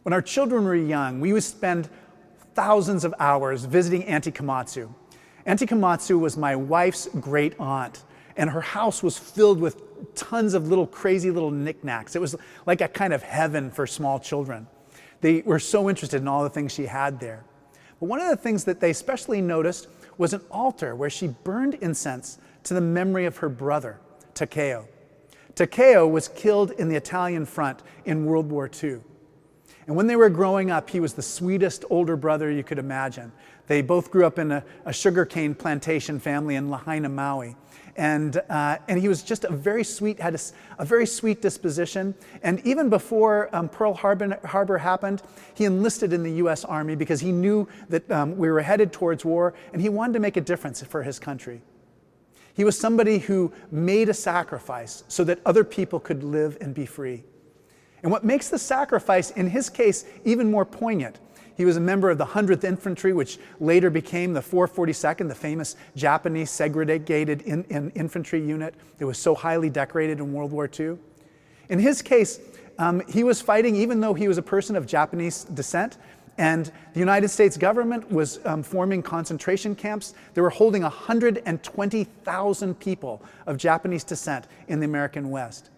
When our children were young, we would spend thousands of hours visiting Auntie Komatsu. Auntie Komatsu was my wife's great aunt, and her house was filled with tons of little crazy little knickknacks. It was like a kind of heaven for small children. They were so interested in all the things she had there. But one of the things that they especially noticed was an altar where she burned incense to the memory of her brother, Takeo. Takeo was killed in the Italian front in World War II. And when they were growing up, he was the sweetest older brother you could imagine. They both grew up in a sugarcane plantation family in Lahaina, Maui. And he was just a very sweet disposition. And even before Pearl Harbor happened, he enlisted in the US Army because he knew that we were headed towards war, and he wanted to make a difference for his country. He was somebody who made a sacrifice so that other people could live and be free. And what makes the sacrifice, in his case, even more poignant, he was a member of the 100th Infantry, which later became the 442nd, the famous Japanese segregated infantry unit that was so highly decorated in World War II. In his case, he was fighting even though he was a person of Japanese descent, and the United States government was forming concentration camps. They were holding 120,000 people of Japanese descent in the American West.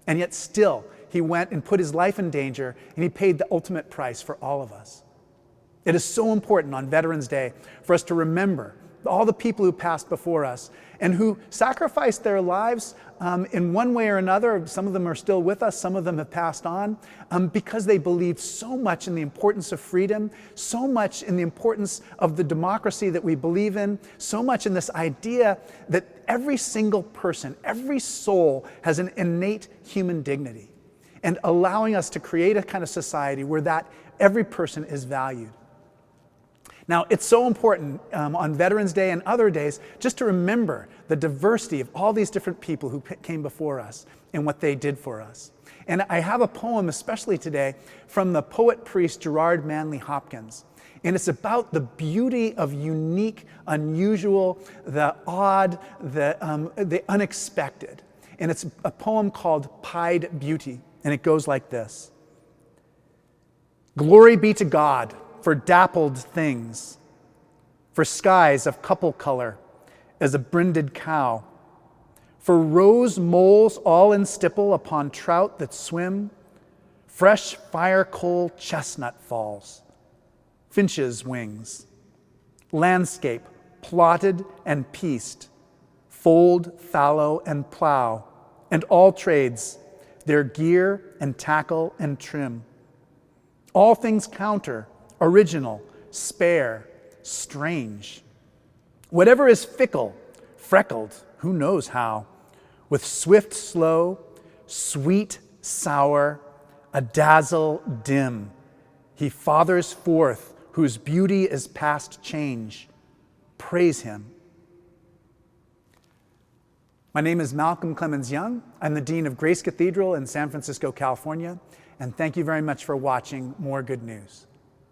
And yet still, he went and put his life in danger, and he paid the ultimate price for all of us. It is so important on Veterans Day for us to remember all the people who passed before us and who sacrificed their lives in one way or another. Some of them are still with us, some of them have passed on, because they believed so much in the importance of freedom, so much in the importance of the democracy that we believe in, so much in this idea that every single person, every soul has an innate human dignity, and allowing us to create a kind of society where that every person is valued. Now, it's so important on Veterans Day and other days just to remember the diversity of all these different people who came before us and what they did for us. And I have a poem, especially today, from the poet-priest Gerard Manley Hopkins. And it's about the beauty of unique, unusual, the odd, the unexpected. And it's a poem called Pied Beauty. And it goes like this. Glory be to God for dappled things, for skies of couple color as a brinded cow, for rose moles all in stipple upon trout that swim, fresh fire coal chestnut falls, finches' wings, landscape plotted and pieced, fold, fallow, and plow, and all trades, their gear and tackle and trim. All things counter, original, spare, strange. Whatever is fickle, freckled, who knows how, with swift, slow, sweet, sour, a dazzle dim, he fathers forth whose beauty is past change. Praise him. My name is Malcolm Clemens Young. I'm the Dean of Grace Cathedral in San Francisco, California, and thank you very much for watching More Good News.